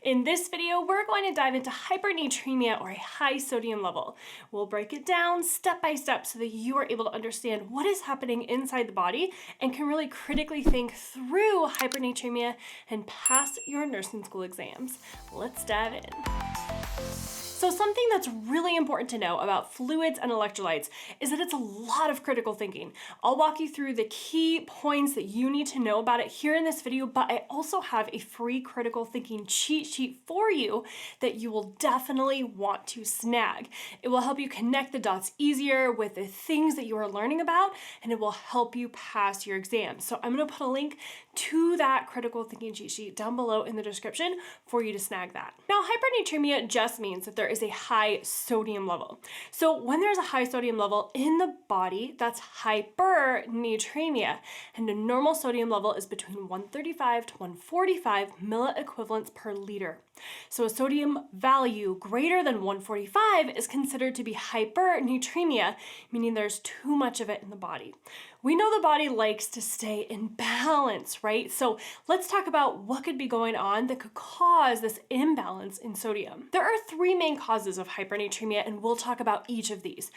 In this video, we're going to dive into hypernatremia, or a high sodium level. We'll break it down step by step so that you are able to understand what is happening inside the body and can really critically think through hypernatremia and pass your nursing school exams. Let's dive in. So something that's really important to know about fluids and electrolytes is that it's a lot of critical thinking. I'll walk you through the key points that you need to know about it here in this video, but I also have a free critical thinking cheat sheet for you that you will definitely want to snag. It will help you connect the dots easier with the things that you are learning about, and it will help you pass your exam. So I'm going to put a link to that critical thinking cheat sheet down below in the description for you to snag that. Now, hypernatremia just means that there is a high sodium level. So when there's a high sodium level in the body, that's hypernatremia. And a normal sodium level is between 135 to 145 milliequivalents per liter. So a sodium value greater than 145 is considered to be hypernatremia, meaning there's too much of it in the body. We know the body likes to stay in balance, right? So let's talk about what could be going on that could cause this imbalance in sodium. There are three main causes of hypernatremia, and we'll talk about each of these.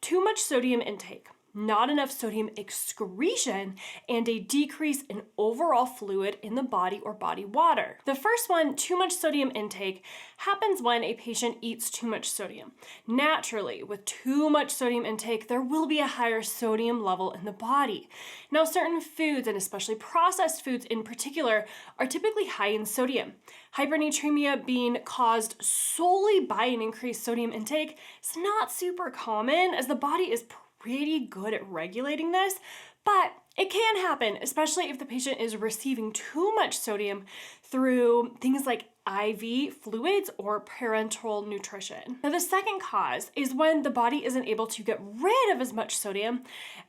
Too much sodium intake, not enough sodium excretion, and a decrease in overall fluid in the body or body water. The first one, too much sodium intake, happens when a patient eats too much sodium. Naturally, with too much sodium intake, there will be a higher sodium level in the body. Now, certain foods, and especially processed foods in particular, are typically high in sodium. Hypernatremia being caused solely by an increased sodium intake is not super common, as the body is pretty good at regulating this, but it can happen, especially if the patient is receiving too much sodium through things like IV fluids or parenteral nutrition. Now, the second cause is when the body isn't able to get rid of as much sodium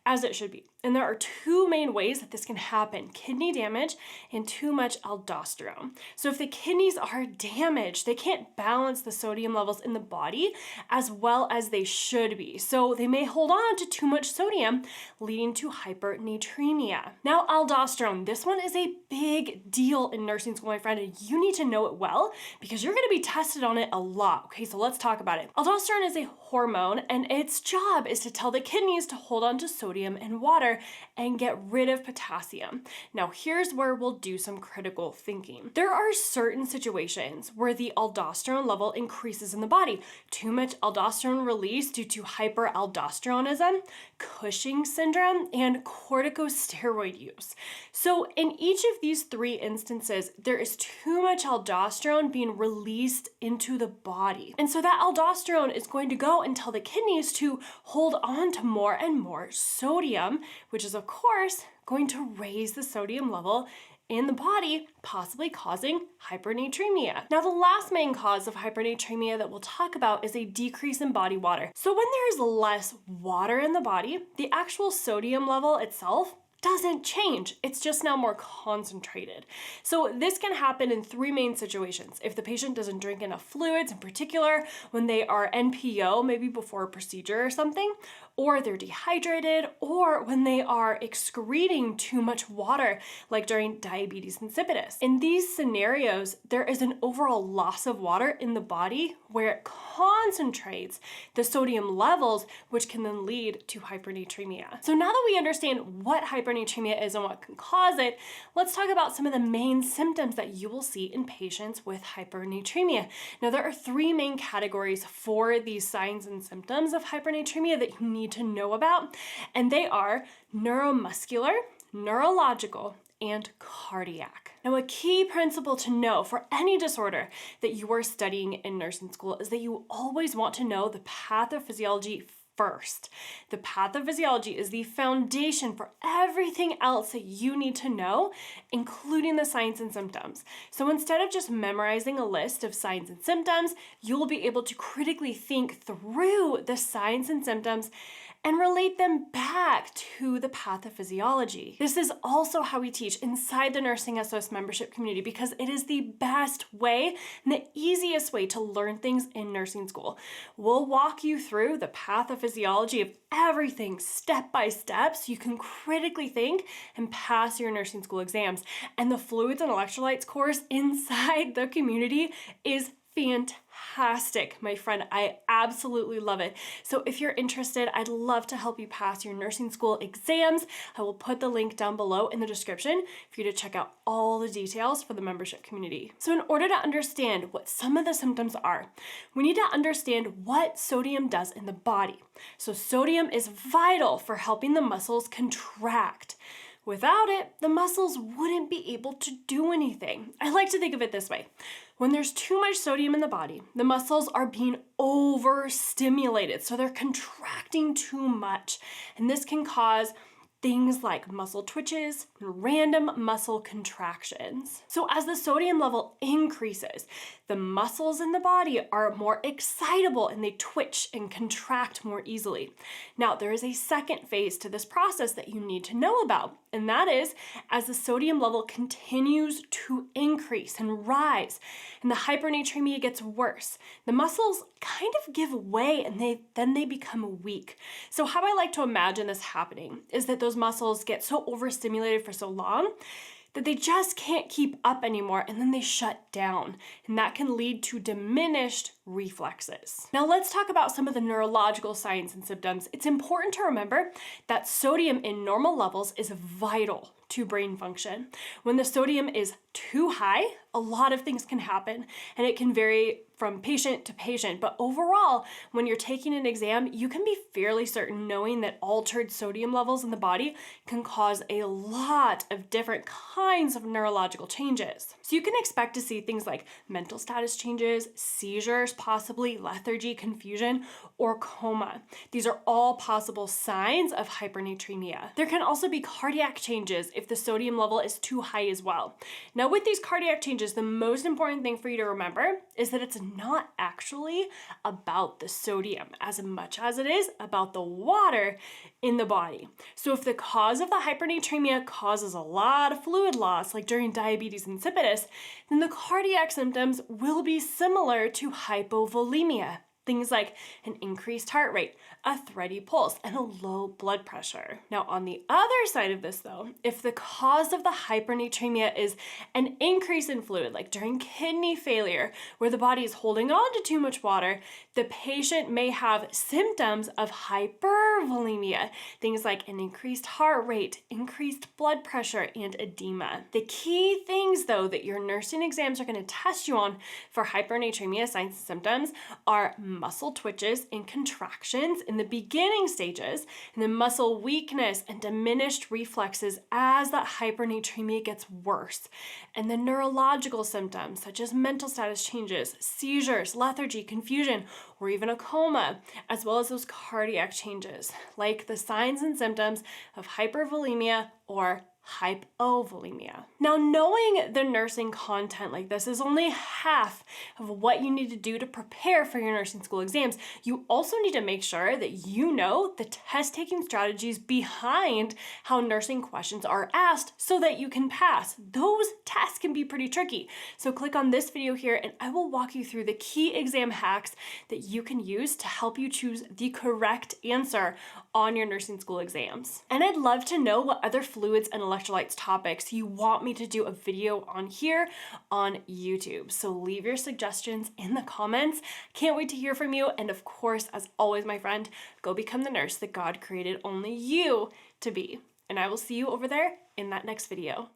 as it should be. And there are two main ways that this can happen: kidney damage and too much aldosterone. So if the kidneys are damaged, they can't balance the sodium levels in the body as well as they should be. So they may hold on to too much sodium, leading to hypernatremia. Now, aldosterone, this one is a big deal in nursing school, my friend, and you need to know it well because you're going to be tested on it a lot. Okay, so let's talk about it. Aldosterone is a hormone, and its job is to tell the kidneys to hold on to sodium and water and get rid of potassium. Now, here's where we'll do some critical thinking. There are certain situations where the aldosterone level increases in the body. Too much aldosterone release due to hyperaldosteronism, Cushing's syndrome, and corticosteroid use. So in each of these three instances, there is too much aldosterone being released into the body. And so that aldosterone is going to go and tell the kidneys to hold on to more and more sodium, which is of course going to raise the sodium level in the body, possibly causing hypernatremia. Now, the last main cause of hypernatremia that we'll talk about is a decrease in body water. So when there is less water in the body, the actual sodium level itself doesn't change. It's just now more concentrated. So this can happen in three main situations. If the patient doesn't drink enough fluids, in particular when they are NPO, maybe before a procedure or something, or they're dehydrated, or when they are excreting too much water, like during diabetes insipidus. In these scenarios, there is an overall loss of water in the body where it concentrates the sodium levels, which can then lead to hypernatremia. So now that we understand what hypernatremia is and what can cause it, let's talk about some of the main symptoms that you will see in patients with hypernatremia. Now, there are three main categories for these signs and symptoms of hypernatremia that you need to know about, and they are neuromuscular, neurological, and cardiac. Now, a key principle to know for any disorder that you are studying in nursing school is that you always want to know the pathophysiology first. The pathophysiology is the foundation for everything else that you need to know, including the signs and symptoms. So instead of just memorizing a list of signs and symptoms, you'll be able to critically think through the signs and symptoms and relate them back to the pathophysiology. This is also how we teach inside the NursingSOS membership community because it is the best way and the easiest way to learn things in nursing school. We'll walk you through the pathophysiology of everything step by step so you can critically think and pass your nursing school exams. And the fluids and electrolytes course inside the community is fantastic, my friend. I absolutely love it. So if you're interested, I'd love to help you pass your nursing school exams. I will put the link down below in the description for you to check out all the details for the membership community. So in order to understand what some of the symptoms are, we need to understand what sodium does in the body. So sodium is vital for helping the muscles contract. Without it, the muscles wouldn't be able to do anything. I like to think of it this way. When there's too much sodium in the body, the muscles are being overstimulated, so they're contracting too much. And this can cause things like muscle twitches and random muscle contractions. So as the sodium level increases, the muscles in the body are more excitable and they twitch and contract more easily. Now, there is a second phase to this process that you need to know about, and that is as the sodium level continues to increase and rise and the hypernatremia gets worse, the muscles kind of give way and then they become weak. So how I like to imagine this happening is that those muscles get so overstimulated for so long that they just can't keep up anymore and then they shut down, and that can lead to diminished reflexes. Now let's talk about some of the neurological signs and symptoms. It's important to remember that sodium in normal levels is vital to brain function. When the sodium is too high, a lot of things can happen and it can vary from patient to patient. But overall, when you're taking an exam, you can be fairly certain knowing that altered sodium levels in the body can cause a lot of different kinds of neurological changes. So you can expect to see things like mental status changes, seizures, possibly lethargy, confusion, or coma. These are all possible signs of hypernatremia. There can also be cardiac changes if the sodium level is too high as well. Now with these cardiac changes, the most important thing for you to remember is that it's not actually about the sodium as much as it is about the water in the body. So if the cause of the hypernatremia causes a lot of fluid loss, like during diabetes insipidus, then the cardiac symptoms will be similar to hypovolemia. Things like an increased heart rate, a thready pulse, and a low blood pressure. Now, on the other side of this though, if the cause of the hypernatremia is an increase in fluid, like during kidney failure, where the body is holding on to too much water, the patient may have symptoms of hypervolemia, things like an increased heart rate, increased blood pressure, and edema. The key things though that your nursing exams are going to test you on for hypernatremia signs and symptoms are muscle twitches and contractions in the beginning stages, and then muscle weakness and diminished reflexes as that hypernatremia gets worse. And the neurological symptoms such as mental status changes, seizures, lethargy, confusion, or even a coma, as well as those cardiac changes, like the signs and symptoms of hypervolemia or hypovolemia. Now, knowing the nursing content like this is only half of what you need to do to prepare for your nursing school exams. You also need to make sure that you know the test-taking strategies behind how nursing questions are asked so that you can pass. Those tests can be pretty tricky. So click on this video here and I will walk you through the key exam hacks that you can use to help you choose the correct answer on your nursing school exams. And I'd love to know what other fluids and electrolytes topics you want me to do a video on here on YouTube. So leave your suggestions in the comments. Can't wait to hear from you. And of course, as always, my friend, go become the nurse that God created only you to be. And I will see you over there in that next video.